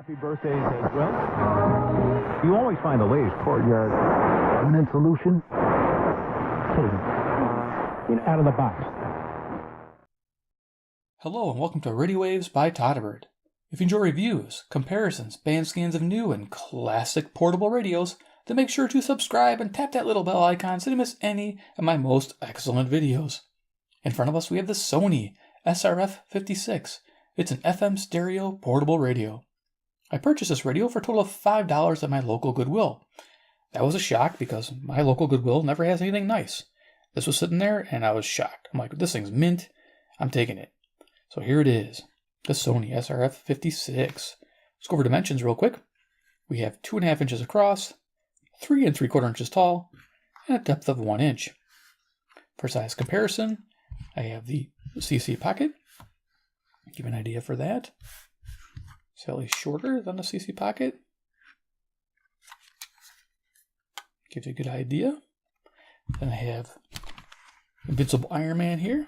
Happy birthdays as well. You always find the latest courtyard permanent solution. Out of the box. Hello and welcome to Radio Waves by Todderbert. If you enjoy reviews, comparisons, band scans of new and classic portable radios, then make sure to subscribe and tap that little bell icon so you don't miss any of my most excellent videos. In front of us we have the Sony SRF-56. It's an FM stereo portable radio. I purchased this radio for a total of $5 at my local Goodwill. That was a shock because my local Goodwill never has anything nice. This was sitting there and I was shocked. I'm like, this thing's mint. I'm taking it. So here it is, the Sony SRF-56. Let's go over dimensions real quick. We have 2.5 inches across, 3 3/4 inches tall, and a depth of 1 inch. For size comparison, I have the CC pocket. Give you an idea for that. Slightly shorter than the CC pocket. Gives you a good idea. Then I have Invincible Iron Man here.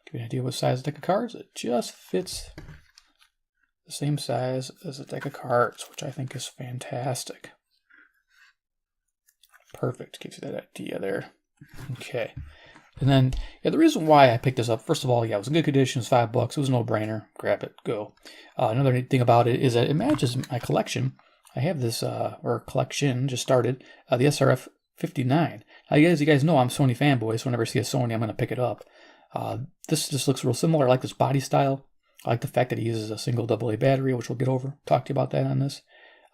Give you an idea what size deck of cards. It just fits the same size as a deck of cards, which I think is fantastic. Perfect. Gives you that idea there. Okay. And then, yeah, the reason why I picked this up, first of all, yeah, it was in good condition. It was $5. It was a no-brainer. Grab it. Go. Another neat thing about it is that it matches my collection. I have this, or collection, just started, the SRF-59. Now, as you guys know, I'm Sony fanboy, so whenever I see a Sony, I'm going to pick it up. This just looks real similar. I like this body style. I like the fact that it uses a single AA battery, which we'll get over. Talk to you about that on this.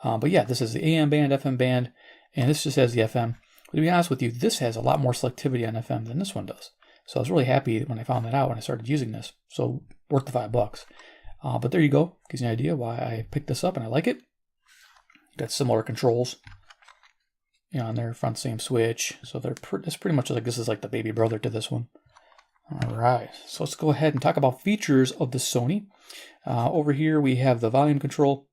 But yeah, this is the AM band, FM band, and this just has the FM. But to be honest with you, this has a lot more selectivity on FM than this one does. So I was really happy when I found that out when I started using this. So worth the $5. But there you go. Gives you an idea why I picked this up and I like it. Got similar controls. You know, on their front same switch. So it's pretty much like this is like the baby brother to this one. All right, so let's go ahead and talk about features of the Sony. Over here we have the volume control.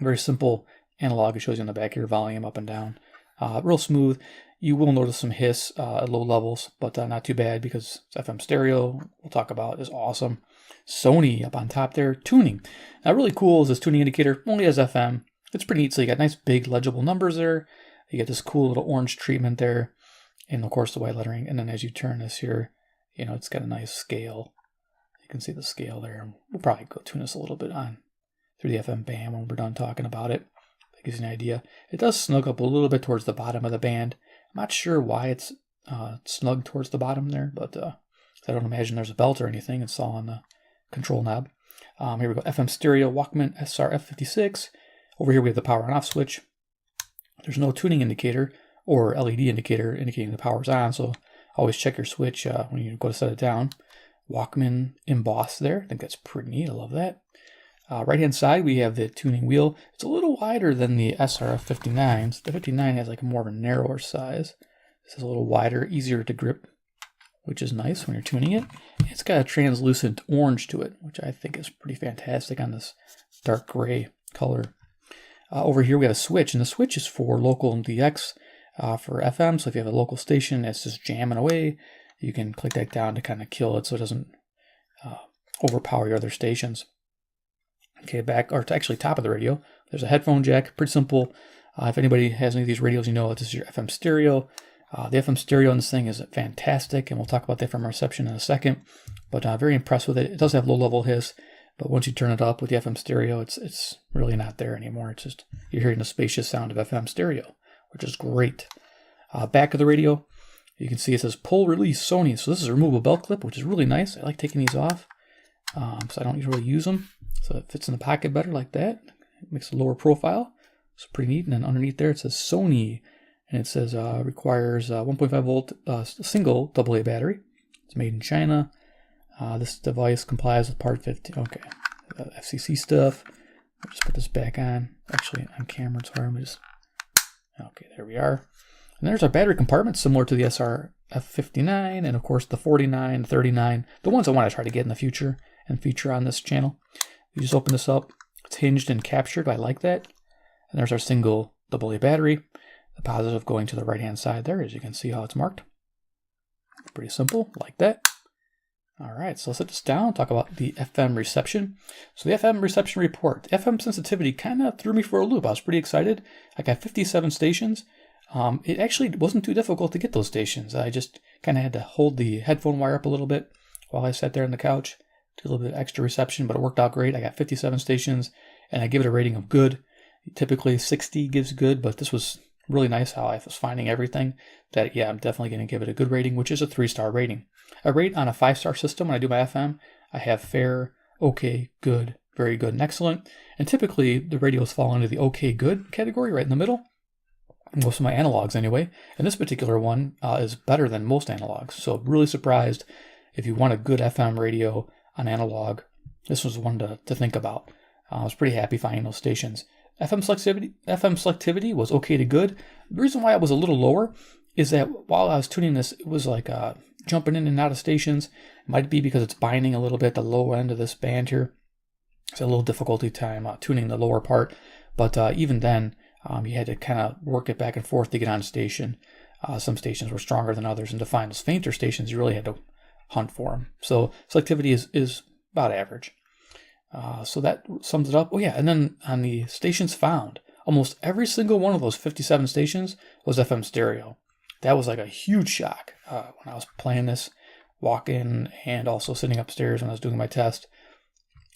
Very simple analog. It shows you on the back here volume up and down. Real smooth. You will notice some hiss at low levels, but not too bad because it's FM stereo. We'll talk about is awesome. Sony up on top there. Tuning. Now really cool is this tuning indicator. Only has FM. It's pretty neat. So you got nice big legible numbers there. You get this cool little orange treatment there. And of course the white lettering. And then as you turn this here, you know, it's got a nice scale. You can see the scale there. We'll probably go tune this a little bit on through the FM band when we're done talking about it. That gives you an idea. It does snug up a little bit towards the bottom of the band. I'm not sure why it's snug towards the bottom there, but I don't imagine there's a belt or anything. It's all on the control knob. Here we go. FM stereo Walkman SRF-56. Over here we have the power on off switch. There's no tuning indicator or LED indicator indicating the power's on, so always check your switch when you go to set it down. Walkman embossed there. I think that's pretty neat. I love that. Right hand side we have the tuning wheel. It's a little wider than the SRF-59s. The 59 has like more of a narrower size. This is a little wider, easier to grip, which is nice when you're tuning it. It's got a translucent orange to it, which I think is pretty fantastic on this dark gray color. Over here we have a switch, and the switch is for local and DX for FM. So if you have a local station that's just jamming away, you can click that down to kind of kill it so it doesn't overpower your other stations. Okay, back, or to actually top of the radio, there's a headphone jack. Pretty simple. If anybody has any of these radios, you know that this is your FM stereo. The FM stereo on this thing is fantastic, and we'll talk about that from reception in a second. But very impressed with it. It does have low-level hiss, but once you turn it up with the FM stereo, it's really not there anymore. It's just, you're hearing the spacious sound of FM stereo, which is great. Back of the radio, you can see it says pull release Sony. So this is a removable belt clip, which is really nice. I like taking these off, so I don't usually use them. So it fits in the pocket better like that. It makes a lower profile. It's pretty neat. And then underneath there it says Sony, and it says requires 1.5 volt single AA battery. It's made in China. This device complies with Part 50. Okay, FCC stuff. I'll just put this back on. Actually, on camera, it's hard. Okay, there we are. And there's our battery compartment, similar to the SRF-59, and of course the 49, the 39, the ones I want to try to get in the future and feature on this channel. You just open this up. It's hinged and captured. I like that. And there's our single AA battery. The positive going to the right-hand side there, as you can see how it's marked. Pretty simple, like that. All right, so let's set this down, talk about the FM reception. So the FM reception report, the FM sensitivity kind of threw me for a loop. I was pretty excited. I got 57 stations. It actually wasn't too difficult to get those stations. I just kind of had to hold the headphone wire up a little bit while I sat there on the couch. Did a little bit extra reception, but it worked out great. I got 57 stations, and I give it a rating of good. Typically 60 gives good, but this was really nice how I was finding everything. That, yeah, I'm definitely going to give it a good rating, which is a 3-star rating. I rate on a 5-star system when I do my FM. I have fair, okay, good, very good, and excellent. And typically the radios fall into the okay, good category right in the middle. Most of my analogs anyway. And this particular one is better than most analogs. So really surprised. If you want a good FM radio on analog, this was one to think about. I was pretty happy finding those stations. FM selectivity was okay to good. The reason why it was a little lower is that while I was tuning this, it was like jumping in and out of stations. It might be because it's binding a little bit at the low end of this band here. It's a little difficulty time tuning the lower part. But even then, you had to kind of work it back and forth to get on station. Some stations were stronger than others, and to find those fainter stations, you really had to hunt for them. So selectivity is about average. So that sums it up. Oh yeah, and then on the stations found, almost every single one of those 57 stations was FM stereo. That was like a huge shock when I was playing this, walking, and also sitting upstairs when I was doing my test.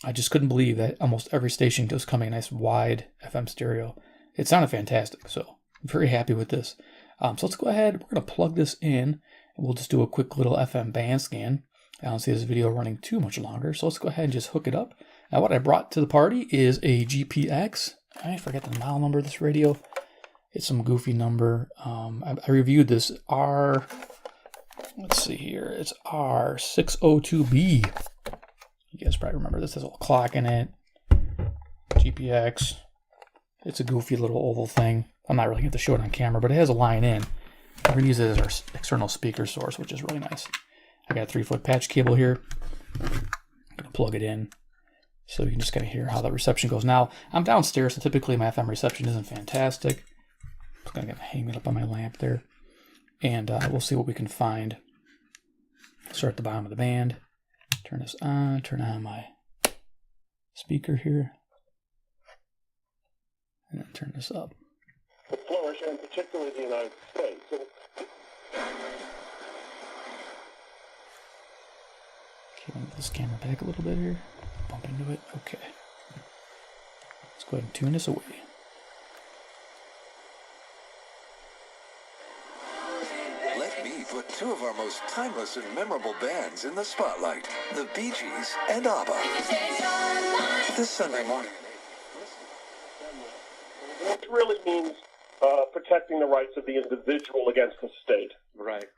I just couldn't believe that almost every station was coming nice wide FM stereo. It sounded fantastic, so I'm very happy with this. So let's go ahead. We're going to plug this in, and we'll just do a quick little FM band scan. I don't see this video running too much longer, so let's go ahead and just hook it up. Now what I brought to the party is a GPX. I forget the model number of this radio. It's some goofy number. I reviewed this let's see here. It's R602B. You guys probably remember this. There's a little clock in it. GPX. It's a goofy little oval thing. I'm not really going to show it on camera, but it has a line in. We're going to use it as our external speaker source, which is really nice. I got a 3-foot patch cable here. I'm going to plug it in so you can just kind of hear how the reception goes. Now, I'm downstairs, so typically my FM reception isn't fantastic. I'm just going to hang it up on my lamp there. And we'll see what we can find. Start at the bottom of the band. Turn this on. Turn on my speaker here. And then turn this up. Flourish, and particularly the United States. Okay, move this camera back a little bit here. Bump into it. Okay. Let's go ahead and tune this away. Let me put two of our most timeless and memorable bands in the spotlight, the Bee Gees and ABBA. This Sunday morning. It really means protecting the rights of the individual against the state. Right.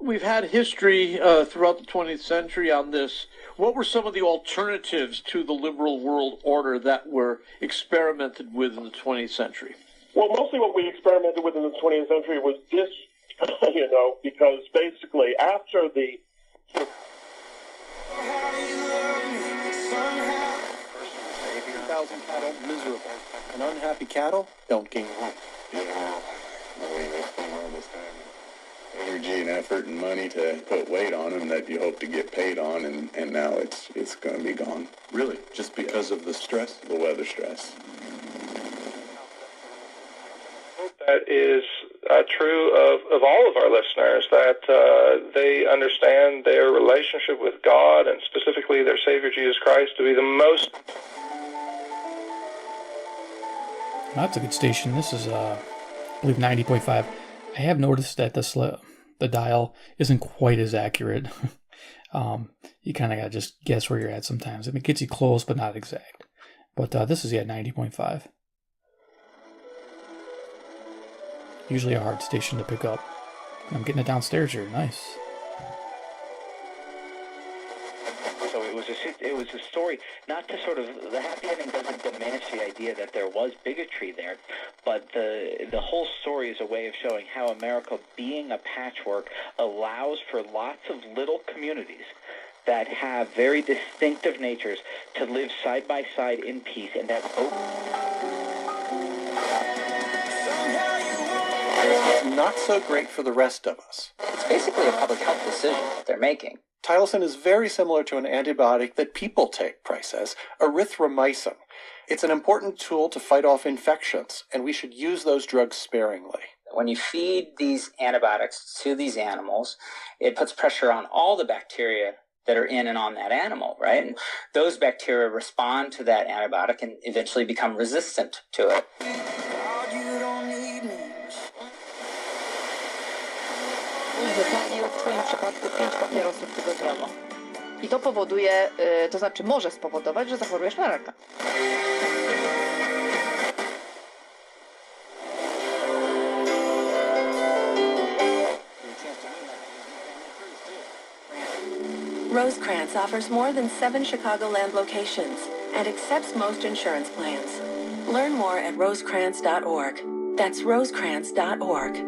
We've had history throughout the 20th century on this. What were some of the alternatives to the liberal world order that were experimented with in the 20th century? Well, mostly what we experimented with in the 20th century was this, because basically after the... Cattle miserable. An unhappy cattle don't gain weight. Energy and effort and money to put weight on them that you hope to get paid on, and now it's going to be gone. Really? Just because of the stress? The weather stress. That is true of all of our listeners, that they understand their relationship with God and specifically their Savior Jesus Christ to be the most... That's a good station. This is, I believe, 90.5. I have noticed that the dial isn't quite as accurate. You kind of got to just guess where you're at sometimes. I mean, it gets you close, but not exact. But this is, 90.5. Usually a hard station to pick up. I'm getting it downstairs here. Nice. So it was a story, not to sort of, the happy ending doesn't diminish the idea that there was bigotry there, but the whole story is a way of showing how America, being a patchwork, allows for lots of little communities that have very distinctive natures to live side by side in peace, and that It's not so great for the rest of us. It's basically a public health decision that they're making. Tylosin is very similar to an antibiotic that people take, Price says, erythromycin. It's an important tool to fight off infections, and we should use those drugs sparingly. When you feed these antibiotics to these animals, it puts pressure on all the bacteria that are in and on that animal, right? And those bacteria respond to that antibiotic and eventually become resistant to it. Używanie w Twoim przypadku 5 papierosów tygodniowo. I to powoduje, to znaczy może spowodować, że zachorujesz na raka. Rosecrans offers more than 7 Chicagoland locations and accepts most insurance plans. Learn more at rosecrans.org. That's rosecrans.org.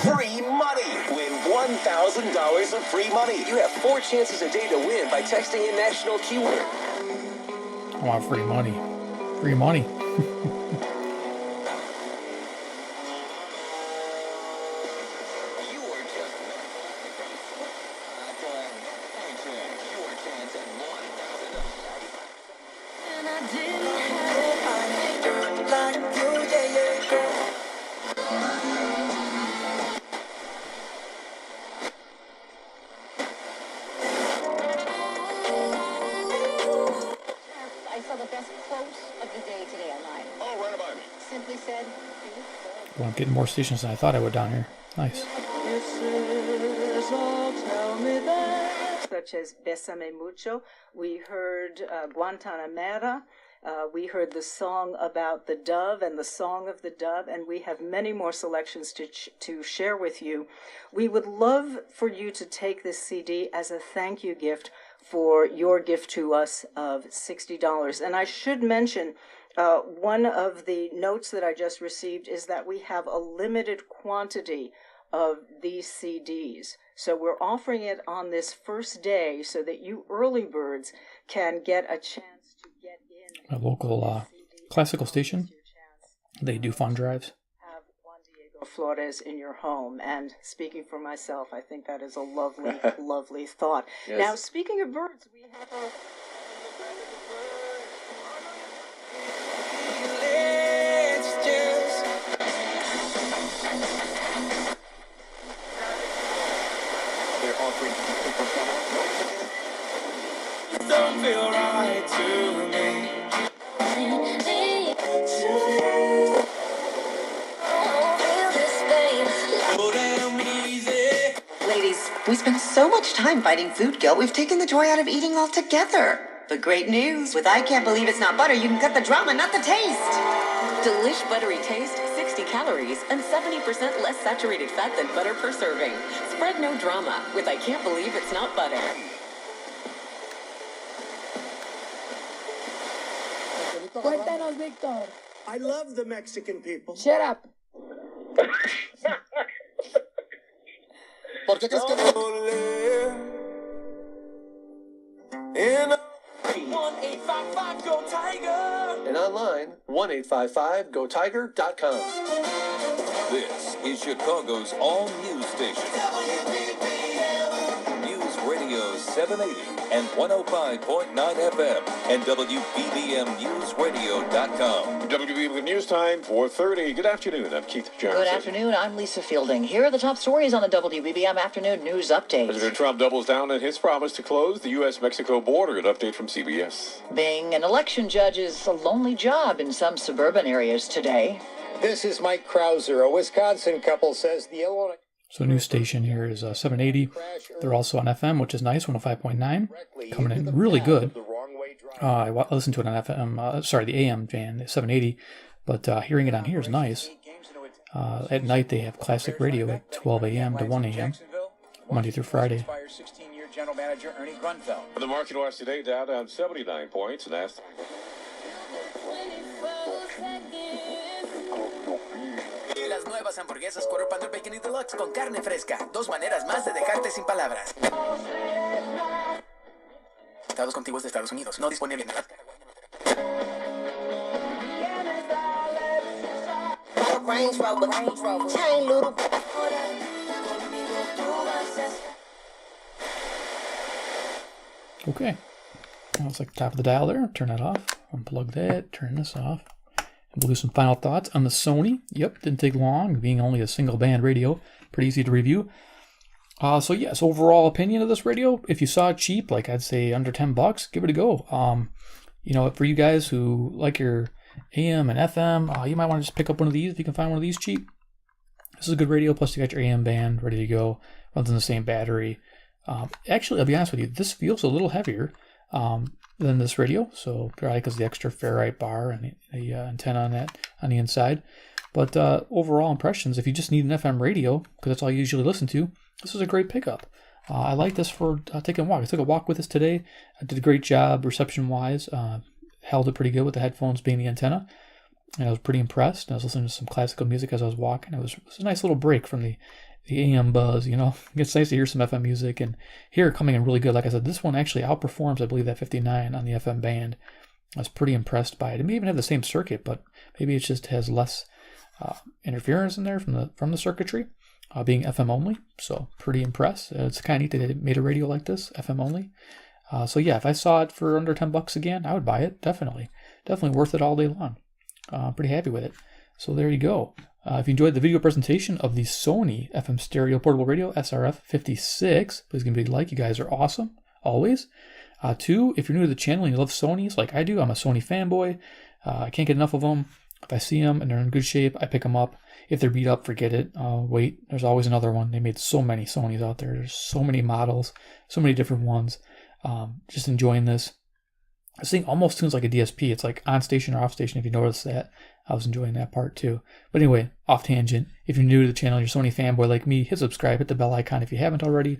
Free money! Win $1,000 of free money. You have 4 chances a day to win by texting a national keyword. I want free money. Free money. Well, I'm getting more stations than I thought I would down here. Nice. Such as Bésame Mucho. We heard Guantanamera. We heard the song about the dove and the song of the dove, and we have many more selections to share with you. We would love for you to take this CD as a thank you gift for your gift to us of $60. And I should mention, one of the notes that I just received is that we have a limited quantity of these CDs. So we're offering it on this first day so that you early birds can get a chance to get in. A local classical station. They do fund drives. Have Juan Diego Flores in your home. And speaking for myself, I think that is a lovely, lovely thought. Yes. Now, speaking of birds, we have a... Don't feel right to me. Ladies, we spend so much time fighting food guilt, we've taken the joy out of eating altogether. But great news, with I Can't Believe It's Not Butter, you can cut the drama, not the taste. Delish buttery taste, 60 calories, and 70% less saturated fat than butter per serving. Spread no drama with I Can't Believe It's Not Butter. Cuéntanos, Víctor. I love the Mexican people. Shut up. ¿Por qué crees que In 1-855-GO-TIGER. And online, 1-855-GoTiger.com. This is Chicago's all-news station. News Radio 780 and 105.9 FM and WBBMNewsRadio.com. WBBM News Time, 4:30. Good afternoon. I'm Keith Johnson. Good afternoon. I'm Lisa Fielding. Here are the top stories on the WBBM Afternoon News Update. President Trump doubles down on his promise to close the U.S.-Mexico border. An update from CBS. Being an election judge is a lonely job in some suburban areas today. This is Mike Krauser. A Wisconsin couple says the Illinois... So news station here is 780. They're also on FM, which is nice, 105.9. Coming in really good. I listened to it on FM, the AM band, 780. But hearing it on here is nice. At night they have classic radio at 12 a.m. to 1 a.m. Monday through Friday. General Manager Ernie Grunfeld. The market watch today down 79 points. And that's... Las nuevas hamburguesas Quarter Pounder Bacon y Deluxe con carne fresca. 2 maneras más de dejarte sin palabras. Estados contiguos de Estados Unidos. No disponible en Alaska. Range Rover. Chain little. Okay. Well, it's like the top of the dial there. Turn that off. Unplug that. Turn this off. And we'll do some final thoughts on the Sony. Yep, didn't take long, being only a single band radio. Pretty easy to review. So yes, overall opinion of this radio, if you saw it cheap, like I'd say under $10, give it a go. You know, for you guys who like your AM and FM, you might want to just pick up one of these if you can find one of these cheap. This is a good radio, plus you got your AM band ready to go. Runs on the same battery. Actually, I'll be honest with you, this feels a little heavier than this radio, so probably because of the extra ferrite bar and the antenna on the inside. But overall impressions, if you just need an FM radio, because that's all you usually listen to, this is a great pickup. I like this for taking a walk. I took a walk with this today. I did a great job reception-wise. Held it pretty good with the headphones being the antenna. And I was pretty impressed. I was listening to some classical music as I was walking. It was a nice little break from the AM buzz, you know. It's nice to hear some FM music and hear it coming in really good. Like I said, this one actually outperforms, I believe, that 59 on the FM band. I was pretty impressed by it. It may even have the same circuit, but maybe it just has less interference in there from the circuitry, being FM only. So pretty impressed. It's kind of neat that it made a radio like this, FM only. So yeah, if I saw it for under $10 again, I would buy it. Definitely worth it all day long. Pretty happy with it. So there you go. If you enjoyed the video presentation of the Sony FM stereo portable radio SRF-56, please give me a like. You guys are awesome, always. 2, if you're new to the channel and you love Sonys like I do, I'm a Sony fanboy. I can't get enough of them. If I see them and they're in good shape, I pick them up. If they're beat up, forget it. Wait, there's always another one. They made so many Sonys out there. There's so many models, so many different ones. Just enjoying this. This thing almost tunes like a DSP. It's like on station or off station, if you notice that. I was enjoying that part too. But anyway, off tangent. If you're new to the channel, you're a Sony fanboy like me, hit subscribe, hit the bell icon if you haven't already,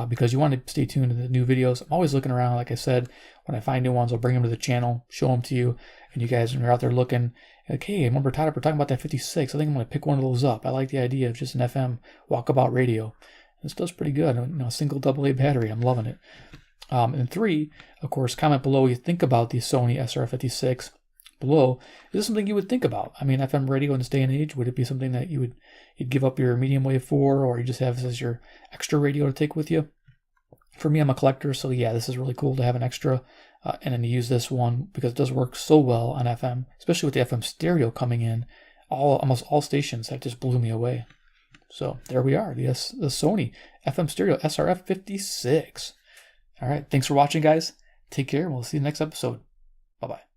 because you want to stay tuned to the new videos. I'm always looking around. Like I said, when I find new ones, I'll bring them to the channel, show them to you. And you guys, when you're out there looking, like, hey, I remember Todderbert talking about that 56. I think I'm going to pick one of those up. I like the idea of just an FM walkabout radio. This does pretty good. You know, a single AA battery. I'm loving it. And 3, of course, comment below what you think about the Sony SRF-56 below. Is this something you would think about? I mean, FM radio in this day and age, would it be something that you'd give up your medium wave for, or you just have this as your extra radio to take with you? For me, I'm a collector, so yeah, this is really cool to have an extra, and then to use this one because it does work so well on FM, especially with the FM stereo coming in. Almost all stations, that just blew me away. So there we are, the Sony FM stereo SRF-56. All right, thanks for watching, guys. Take care. We'll see you in the next episode. Bye-bye.